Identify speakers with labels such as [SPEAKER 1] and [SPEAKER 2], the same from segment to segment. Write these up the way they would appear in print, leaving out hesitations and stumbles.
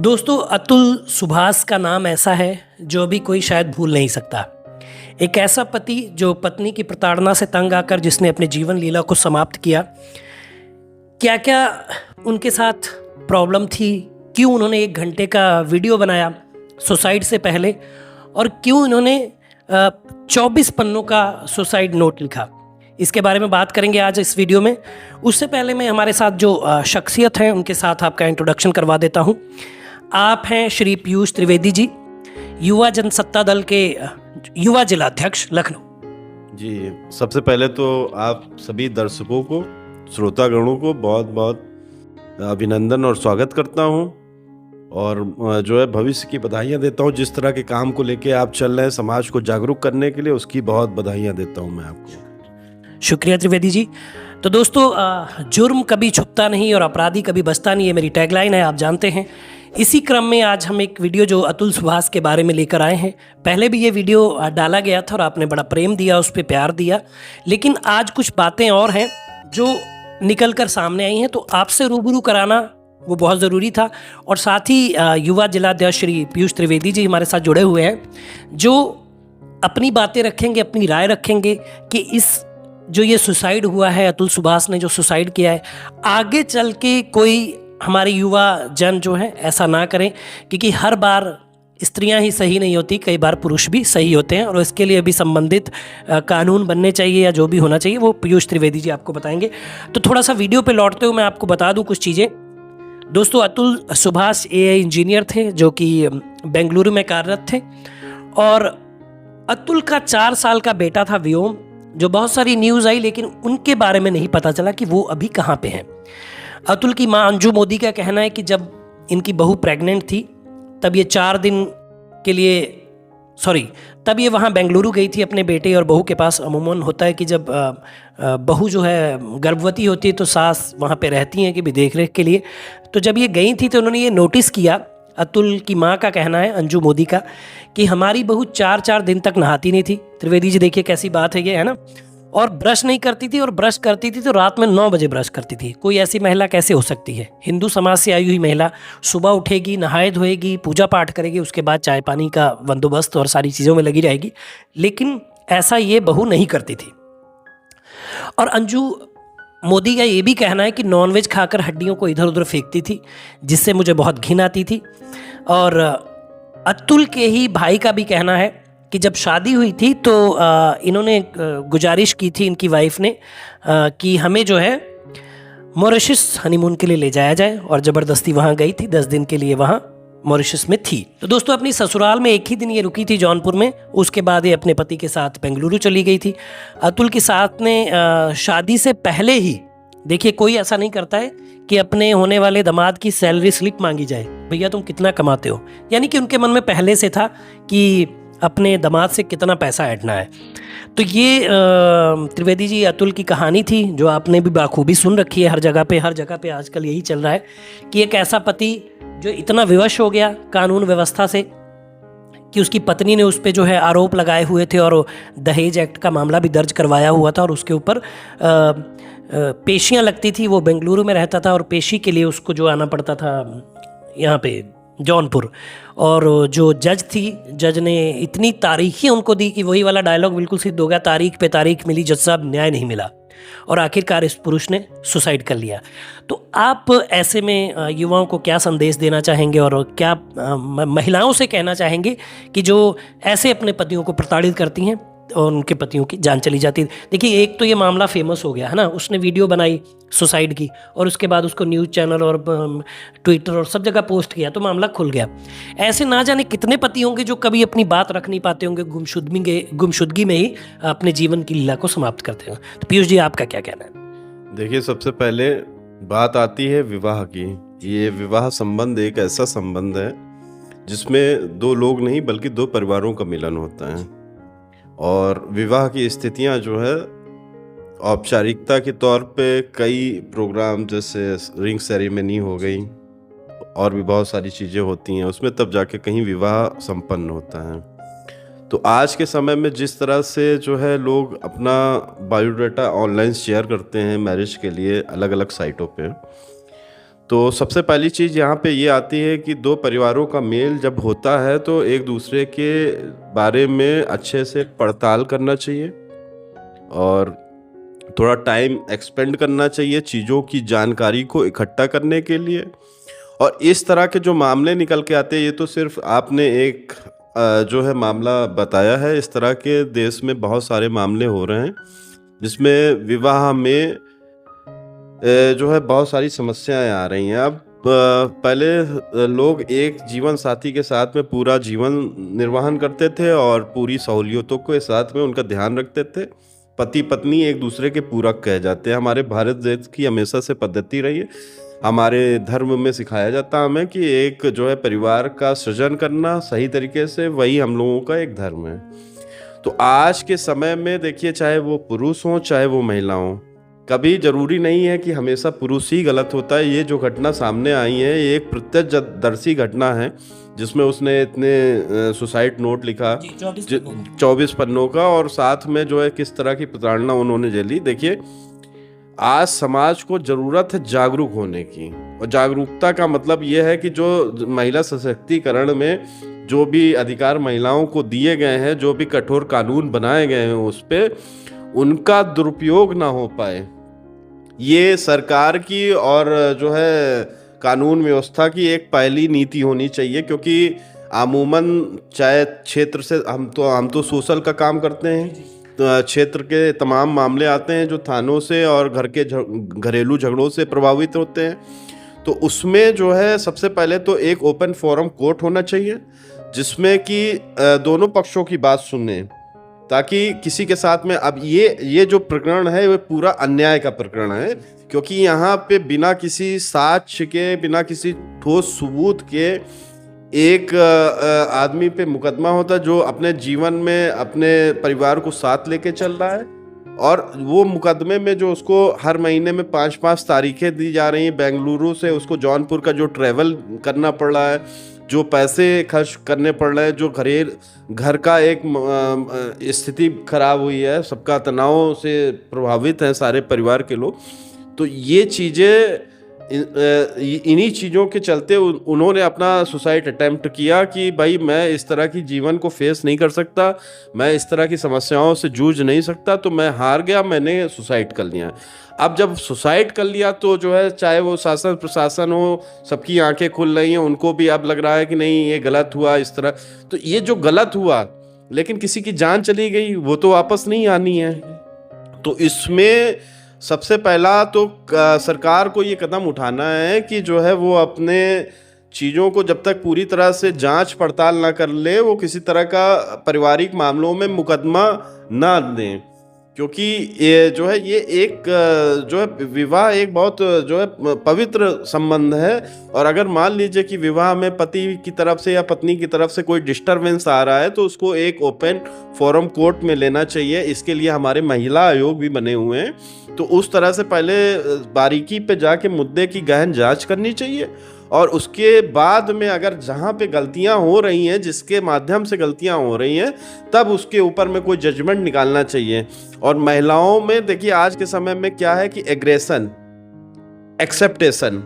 [SPEAKER 1] दोस्तों, अतुल सुभाष का नाम ऐसा है जो अभी कोई शायद भूल नहीं सकता। एक ऐसा पति जो पत्नी की प्रताड़ना से तंग आकर जिसने अपने जीवन लीला को समाप्त किया। क्या क्या उनके साथ प्रॉब्लम थी, क्यों उन्होंने 1 घंटे का वीडियो बनाया सुसाइड से पहले, और क्यों उन्होंने 24 पन्नों का सुसाइड नोट लिखा, इसके बारे में बात करेंगे आज इस वीडियो में। उससे पहले मैं हमारे साथ जो शख्सियत हैं उनके साथ आपका इंट्रोडक्शन करवा देता हूं। आप हैं श्री पीयूष त्रिवेदी जी, युवा जनसत्ता दल के युवा जिलाध्यक्ष लखनऊ।
[SPEAKER 2] जी, सबसे पहले तो आप सभी दर्शकों को, श्रोतागणों को बहुत बहुत अभिनंदन और स्वागत करता हूं, और जो है भविष्य की बधाइयां देता हूं। जिस तरह के काम को लेके आप चल रहे हैं समाज को जागरूक करने के लिए, उसकी बहुत बधाइयां देता हूं मैं आपको।
[SPEAKER 1] शुक्रिया त्रिवेदी जी। तो दोस्तों, जुर्म कभी छुपता नहीं और अपराधी कभी बचता नहीं, ये मेरी टैगलाइन है, आप जानते हैं। इसी क्रम में आज हम एक वीडियो जो अतुल सुभाष के बारे में लेकर आए हैं। पहले भी ये वीडियो डाला गया था और आपने बड़ा प्रेम दिया, उस पर प्यार दिया, लेकिन आज कुछ बातें और हैं जो निकल कर सामने आई हैं, तो आपसे रूबरू कराना वो बहुत ज़रूरी था। और साथ ही युवा जिलाध्यक्ष श्री पीयूष त्रिवेदी जी हमारे साथ जुड़े हुए हैं, जो अपनी बातें रखेंगे, अपनी राय रखेंगे कि इस जो ये सुसाइड हुआ है, अतुल सुभाष ने जो सुसाइड किया है, आगे चल के कोई हमारे युवा जन जो है ऐसा ना करें, क्योंकि हर बार स्त्रियां ही सही नहीं होती, कई बार पुरुष भी सही होते हैं, और इसके लिए भी संबंधित कानून बनने चाहिए या जो भी होना चाहिए वो पीयूष त्रिवेदी जी आपको बताएंगे। तो थोड़ा सा वीडियो पे लौटते हुए मैं आपको बता दूं कुछ चीज़ें। दोस्तों, अतुल सुभाष एआई इंजीनियर थे जो कि बेंगलुरु में कार्यरत थे, और अतुल का 4 साल का बेटा था व्योम, जो बहुत सारी न्यूज़ आई लेकिन उनके बारे में नहीं पता चला कि वो अभी कहाँ पे हैं। अतुल की मां अंजू मोदी का कहना है कि जब इनकी बहू प्रेग्नेंट थी तब ये 4 दिन के लिए तब ये वहाँ बेंगलुरु गई थी अपने बेटे और बहू के पास। अमूमन होता है कि जब बहू जो है गर्भवती होती है तो सास वहाँ पे रहती हैं कि भी देख रेख के लिए। तो जब ये गई थी तो उन्होंने ये नोटिस किया, अतुल की माँ का कहना है, अंजू मोदी का, कि हमारी बहू 4 दिन तक नहाती नहीं थी। त्रिवेदी जी देखिए कैसी बात है ये, है ना। और ब्रश नहीं करती थी, और ब्रश करती थी तो रात में 9 बजे ब्रश करती थी। कोई ऐसी महिला कैसे हो सकती है? हिंदू समाज से आई हुई महिला सुबह उठेगी, नहाए धोएगी, पूजा पाठ करेगी, उसके बाद चाय पानी का बंदोबस्त और सारी चीज़ों में लगी रहेगी, लेकिन ऐसा ये बहू नहीं करती थी। और अंजू मोदी का ये भी कहना है कि नॉनवेज खाकर हड्डियों को इधर उधर फेंकती थी, जिससे मुझे बहुत घिन आती थी। और अतुल के ही भाई का भी कहना है कि जब शादी हुई थी तो इन्होंने गुजारिश की थी इनकी वाइफ ने कि हमें जो है मॉरिशस हनीमून के लिए ले जाया जाए, और ज़बरदस्ती वहाँ गई थी। 10 दिन के लिए वहाँ मॉरिशस में थी। तो दोस्तों, अपनी ससुराल में एक ही दिन ये रुकी थी जौनपुर में, उसके बाद ये अपने पति के साथ बेंगलुरु चली गई थी। अतुल के साथ ने शादी से पहले ही, देखिए कोई ऐसा नहीं करता है कि अपने होने वाले दामाद की सैलरी स्लिप मांगी जाए, भैया तुम कितना कमाते हो, यानी कि उनके मन में पहले से था कि अपने दामाद से कितना पैसा ऐंठना है। तो ये त्रिवेदी जी अतुल की कहानी थी, जो आपने भी बाखूबी सुन रखी है। हर जगह पे आजकल यही चल रहा है कि एक ऐसा पति जो इतना विवश हो गया कानून व्यवस्था से कि उसकी पत्नी ने उस पर जो है आरोप लगाए हुए थे, और दहेज एक्ट का मामला भी दर्ज करवाया हुआ था, और उसके ऊपर पेशियां लगती थी। वो बेंगलुरु में रहता था और पेशी के लिए उसको जो आना पड़ता था यहाँ पे जौनपुर। और जो जज थी, जज ने इतनी तारीखें उनको दी कि वही वाला डायलॉग बिल्कुल सिद्ध हो गया, तारीख पे तारीख मिली, जज साहब न्याय नहीं मिला, और आखिरकार इस पुरुष ने सुसाइड कर लिया। तो आप ऐसे में युवाओं को क्या संदेश देना चाहेंगे, और क्या महिलाओं से कहना चाहेंगे कि जो ऐसे अपने पतियों को प्रताड़ित करती हैं और उनके पतियों की जान चली जाती है? देखिए, एक तो ये मामला फेमस हो गया है ना, उसने वीडियो बनाई सुसाइड की, और उसके बाद उसको न्यूज़ चैनल और ट्विटर और सब जगह पोस्ट किया, तो मामला खुल गया। ऐसे ना जाने कितने पति होंगे जो कभी अपनी बात रख नहीं पाते होंगे, गुमशुदगी में ही अपने जीवन की लीला को समाप्त करते हैं। तो पीयूष जी, आपका क्या कहना है?
[SPEAKER 2] देखिए, सबसे पहले बात आती है विवाह की। ये विवाह संबंध एक ऐसा संबंध है जिसमें 2 लोग नहीं बल्कि 2 परिवारों का मिलन होता है, और विवाह की स्थितियां जो है औपचारिकता के तौर पे कई प्रोग्राम जैसे रिंग सेरेमनी हो गई, और भी बहुत सारी चीज़ें होती हैं, उसमें तब जाके कहीं विवाह संपन्न होता है। तो आज के समय में जिस तरह से जो है लोग अपना बायोडाटा ऑनलाइन शेयर करते हैं मैरिज के लिए अलग अलग साइटों पे, तो सबसे पहली चीज़ यहाँ पे ये आती है कि दो परिवारों का मेल जब होता है तो एक दूसरे के बारे में अच्छे से पड़ताल करना चाहिए और थोड़ा टाइम एक्सपेंड करना चाहिए चीज़ों की जानकारी को इकट्ठा करने के लिए। और इस तरह के जो मामले निकल के आते हैं, ये तो सिर्फ आपने एक जो है मामला बताया है, इस तरह के देश में बहुत सारे मामले हो रहे हैं जिसमें विवाह में जो है बहुत सारी समस्याएं आ रही हैं। अब पहले लोग एक जीवन साथी के साथ में पूरा जीवन निर्वाहन करते थे और पूरी सहूलियतों के साथ में उनका ध्यान रखते थे। पति पत्नी एक दूसरे के पूरक कहे जाते हैं। हमारे भारत देश की हमेशा से पद्धति रही है। हमारे धर्म में सिखाया जाता है हमें कि एक जो है परिवार का सृजन करना सही तरीके से, वही हम लोगों का एक धर्म है। तो आज के समय में देखिए, चाहे वो पुरुष हों चाहे वो महिला हों, कभी जरूरी नहीं है कि हमेशा पुरुष ही गलत होता है। ये जो घटना सामने आई है, ये एक प्रत्यक्षदर्शी घटना है जिसमें उसने इतने सुसाइड नोट लिखा 24 पन्नों का, और साथ में जो है किस तरह की प्रताड़ना उन्होंने झेली। देखिए, आज समाज को जरूरत है जागरूक होने की, और जागरूकता का मतलब ये है कि जो महिला सशक्तिकरण में जो भी अधिकार महिलाओं को दिए गए हैं, जो भी कठोर कानून बनाए गए हैं, उस पे उनका दुरुपयोग ना हो पाए, ये सरकार की और जो है कानून व्यवस्था की एक पहली नीति होनी चाहिए। क्योंकि अमूमन चाहे क्षेत्र से हम तो सोशल का काम करते हैं, तो क्षेत्र के तमाम मामले आते हैं जो थानों से और घरेलू झगड़ों से प्रभावित होते हैं। तो उसमें जो है सबसे पहले तो एक ओपन फोरम कोर्ट होना चाहिए जिसमें कि दोनों पक्षों की बात सुने, ताकि किसी के साथ में, अब ये जो प्रकरण है वो पूरा अन्याय का प्रकरण है, क्योंकि यहाँ पे बिना किसी साक्ष्य के, बिना किसी ठोस सबूत के एक आदमी पे मुकदमा होता है जो अपने जीवन में अपने परिवार को साथ लेके चल रहा है, और वो मुकदमे में जो उसको हर महीने में 5-5 तारीखें दी जा रही हैं, बेंगलुरु से उसको जौनपुर का जो ट्रैवल करना पड़ रहा है, जो पैसे खर्च करने पड़ रहे हैं, जो घर का एक स्थिति खराब हुई है, सबका तनाव से प्रभावित हैं सारे परिवार के लोग। तो ये चीज़ें, इन्हीं चीज़ों के चलते उन्होंने अपना सुसाइड अटेम्प्ट किया कि भाई मैं इस तरह की जीवन को फेस नहीं कर सकता, मैं इस तरह की समस्याओं से जूझ नहीं सकता, तो मैं हार गया, मैंने सुसाइड कर लिया। अब जब सुसाइड कर लिया तो जो है, चाहे वो शासन प्रशासन हो, सबकी आंखें खुल रही हैं, उनको भी अब लग रहा है कि नहीं ये गलत हुआ इस तरह। तो ये जो गलत हुआ, लेकिन किसी की जान चली गई, वो तो वापस नहीं आनी है। तो इसमें सबसे पहला तो सरकार को ये कदम उठाना है कि जो है वो अपने चीज़ों को जब तक पूरी तरह से जांच पड़ताल ना कर ले, वो किसी तरह का पारिवारिक मामलों में मुकदमा ना दें। क्योंकि ये जो है, ये एक जो है विवाह एक बहुत जो है पवित्र संबंध है, और अगर मान लीजिए कि विवाह में पति की तरफ से या पत्नी की तरफ से कोई डिस्टरबेंस आ रहा है, तो उसको एक ओपन फोरम कोर्ट में लेना चाहिए। इसके लिए हमारे महिला आयोग भी बने हुए हैं। तो उस तरह से पहले बारीकी पे जाके मुद्दे की गहन जांच करनी चाहिए, और उसके बाद में अगर जहाँ पे गलतियाँ हो रही हैं, जिसके माध्यम से गलतियाँ हो रही हैं, तब उसके ऊपर में कोई जजमेंट निकालना चाहिए। और महिलाओं में देखिए, आज के समय में क्या है कि एग्रेशन, एक्सेप्टेशन,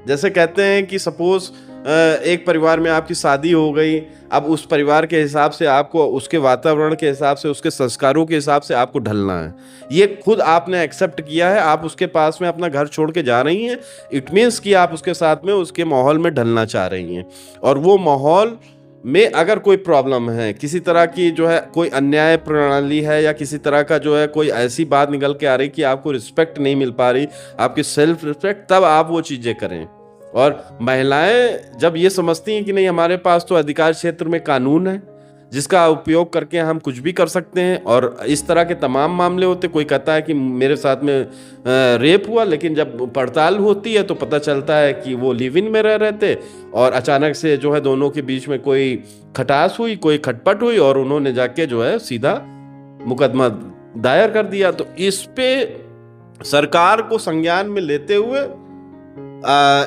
[SPEAKER 2] जैसे कहते हैं कि सपोज एक परिवार में आपकी शादी हो गई, अब उस परिवार के हिसाब से आपको, उसके वातावरण के हिसाब से, उसके संस्कारों के हिसाब से आपको ढलना है। ये खुद आपने एक्सेप्ट किया है, आप उसके पास में अपना घर छोड़ के जा रही हैं, इट मीन्स कि आप उसके साथ में, उसके माहौल में ढलना चाह रही हैं। और वो माहौल में अगर कोई प्रॉब्लम है, किसी तरह की जो है कोई अन्याय प्रणाली है, या किसी तरह का जो है कोई ऐसी बात निकल के आ रही कि आपको रिस्पेक्ट नहीं मिल पा रही, आपकी सेल्फ रिस्पेक्ट, तब आप वो चीज़ें करें। और महिलाएं जब ये समझती हैं कि नहीं, हमारे पास तो अधिकार क्षेत्र में कानून है जिसका उपयोग करके हम कुछ भी कर सकते हैं, और इस तरह के तमाम मामले होते, कोई कहता है कि मेरे साथ में रेप हुआ, लेकिन जब पड़ताल होती है तो पता चलता है कि वो लिव इन में रह रहे थे, और अचानक से जो है दोनों के बीच में कोई खटास हुई, कोई खटपट हुई, और उन्होंने जाके जो है सीधा मुकदमा दायर कर दिया। तो इस पे सरकार को संज्ञान में लेते हुए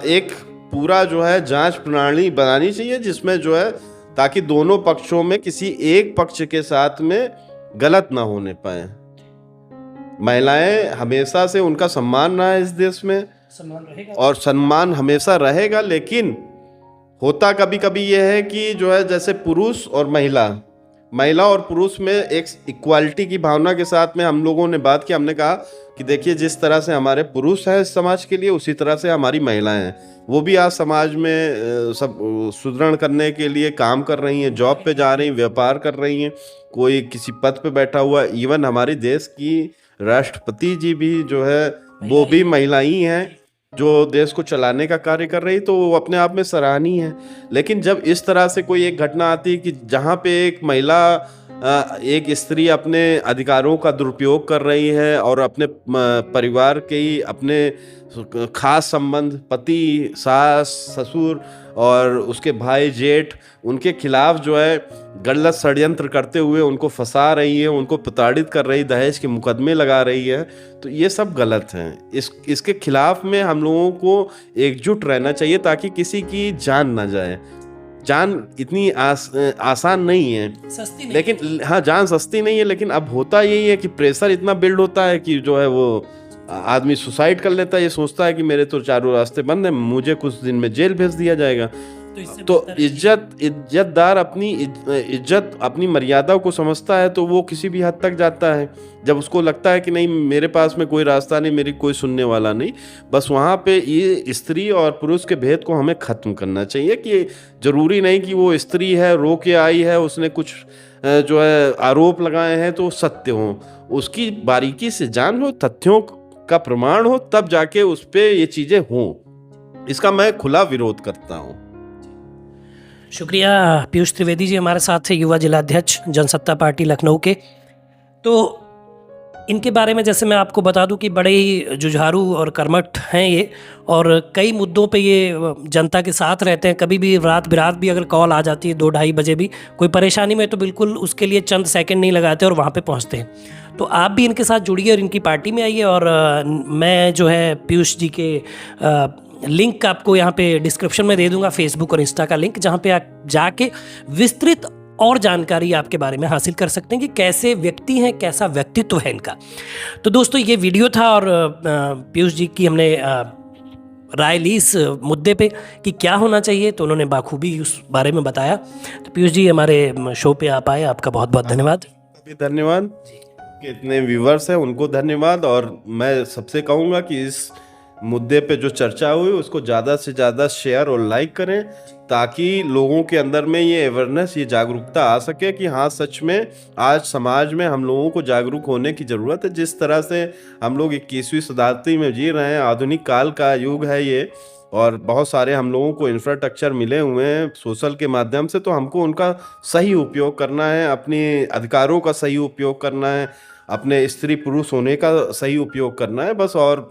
[SPEAKER 2] एक पूरा जो है जांच प्रणाली बनानी चाहिए, जिसमें जो है ताकि दोनों पक्षों में किसी एक पक्ष के साथ में गलत ना होने पाए। महिलाएं हमेशा से उनका सम्मान रहा है इस देश में,
[SPEAKER 1] सम्मान रहेगा
[SPEAKER 2] और सम्मान हमेशा रहेगा। लेकिन होता कभी कभी यह है कि जो है जैसे पुरुष और महिला और पुरुष में एक इक्वालिटी की भावना के साथ में हम लोगों ने बात की। हमने कहा कि देखिए, जिस तरह से हमारे पुरुष हैं समाज के लिए, उसी तरह से हमारी महिलाएं हैं। वो भी आज समाज में सब सुदृढ़ करने के लिए काम कर रही हैं, जॉब पे जा रही हैं, व्यापार कर रही हैं, कोई किसी पद पे बैठा हुआ। इवन हमारे देश की राष्ट्रपति जी भी जो है वो भी महिला ही हैं, जो देश को चलाने का कार्य कर रही, तो वो अपने आप में सराहनीय है। लेकिन जब इस तरह से कोई एक घटना आती है कि जहाँ पे एक महिला, एक स्त्री अपने अधिकारों का दुरुपयोग कर रही है और अपने परिवार के ही अपने खास संबंध, पति, सास, ससुर और उसके भाई, जेठ, उनके खिलाफ जो है गलत षड्यंत्र करते हुए उनको फंसा रही है, उनको प्रताड़ित कर रही, दहेज के मुकदमे लगा रही है, तो ये सब गलत हैं। इसके खिलाफ में हम लोगों को एकजुट रहना चाहिए ताकि किसी की जान ना जाए। जान इतनी आसान नहीं है,
[SPEAKER 1] सस्ती नहीं,
[SPEAKER 2] लेकिन हाँ, जान सस्ती नहीं है। लेकिन अब होता यही है कि प्रेशर इतना बिल्ड होता है कि जो है वो आदमी सुसाइड कर लेता है। ये सोचता है कि मेरे तो चारों रास्ते बंद हैं, मुझे कुछ दिन में जेल भेज दिया जाएगा। तो इज्जतदार अपनी इज्जत, अपनी मर्यादा को समझता है, तो वो किसी भी हद तक जाता है। जब उसको लगता है कि नहीं, मेरे पास में कोई रास्ता नहीं, मेरी कोई सुनने वाला नहीं, बस वहाँ पे ये स्त्री और पुरुष के भेद को हमें ख़त्म करना चाहिए। कि ज़रूरी नहीं कि वो स्त्री है, रो के आई है, उसने कुछ जो है आरोप लगाए हैं तो सत्य हो, उसकी बारीकी से जान हो, तथ्यों का प्रमाण हो, तब जाके उस पर ये चीज़ें हों। इसका मैं खुला विरोध करता हूँ।
[SPEAKER 1] शुक्रिया पीयूष त्रिवेदी जी हमारे साथ थे, युवा जिलाध्यक्ष जनसत्ता पार्टी लखनऊ के। तो इनके बारे में जैसे मैं आपको बता दूं कि बड़े ही जुझारू और कर्मठ हैं ये, और कई मुद्दों पे ये जनता के साथ रहते हैं। कभी भी रात बिरात भी अगर कॉल आ जाती है 2-2:30 बजे भी कोई परेशानी में, तो बिल्कुल उसके लिए चंद सेकंड नहीं लगाते और वहाँ पे पहुँचते हैं। तो आप भी इनके साथ जुड़िए और इनकी पार्टी में आइए। और मैं जो है पीयूष जी के लिंक आपको यहाँ पे डिस्क्रिप्शन में दे दूंगा, फेसबुक और इंस्टा का लिंक, जहाँ पे आप जाके विस्तृत और जानकारी आपके बारे में हासिल कर सकते हैं कि कैसे व्यक्ति हैं, कैसा व्यक्तित्व है इनका। तो दोस्तों, ये वीडियो था और पीयूष जी की हमने राय ली इस मुद्दे पे कि क्या होना चाहिए, तो उन्होंने बाखूबी उस बारे में बताया। तो पीयूष जी हमारे शो पे आप आए, आपका बहुत बहुत धन्यवाद।
[SPEAKER 2] धन्यवाद। इतने व्यूवर्स हैं उनको धन्यवाद। और मैं सबसे कहूँगा कि इस मुद्दे पे जो चर्चा हुई उसको ज़्यादा से ज़्यादा शेयर और लाइक करें, ताकि लोगों के अंदर में ये अवेयरनेस, ये जागरूकता आ सके कि हाँ, सच में आज समाज में हम लोगों को जागरूक होने की ज़रूरत है। जिस तरह से हम लोग 21वीं शताब्दी में जी रहे हैं, आधुनिक काल का युग है ये, और बहुत सारे हम लोगों को इंफ्रास्ट्रक्चर मिले हुए हैं सोशल के माध्यम से, तो हमको उनका सही उपयोग करना है, अपने अधिकारों का सही उपयोग करना है, अपने स्त्री पुरुष होने का सही उपयोग करना है, बस। और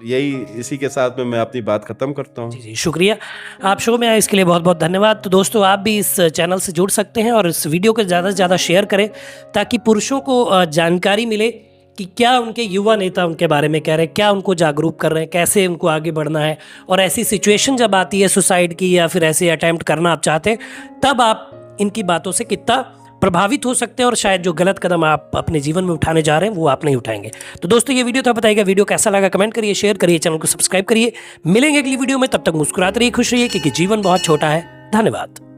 [SPEAKER 2] यही, इसी के साथ में मैं अपनी बात खत्म करता हूँ।
[SPEAKER 1] जी, शुक्रिया। आप शो में आए इसके लिए बहुत बहुत धन्यवाद। तो दोस्तों, आप भी इस चैनल से जुड़ सकते हैं और इस वीडियो को ज़्यादा से ज़्यादा शेयर करें, ताकि पुरुषों को जानकारी मिले कि क्या उनके युवा नेता उनके बारे में कह रहे हैं, क्या उनको जागरूक कर रहे हैं, कैसे उनको आगे बढ़ना है। और ऐसी सिचुएशन जब आती है सुसाइड की या फिर ऐसे अटैम्प्ट करना आप चाहते हैं, तब आप इनकी बातों से कितना प्रभावित हो सकते हैं, और शायद जो गलत कदम आप अपने जीवन में उठाने जा रहे हैं वो आप नहीं उठाएंगे। तो दोस्तों, ये वीडियो था, बताइएगा वीडियो कैसा लगा, कमेंट करिए, शेयर करिए, चैनल को सब्सक्राइब करिए। मिलेंगे अगली वीडियो में, तब तक मुस्कुराते रहिए, खुश रहिए, क्योंकि जीवन बहुत छोटा है। धन्यवाद।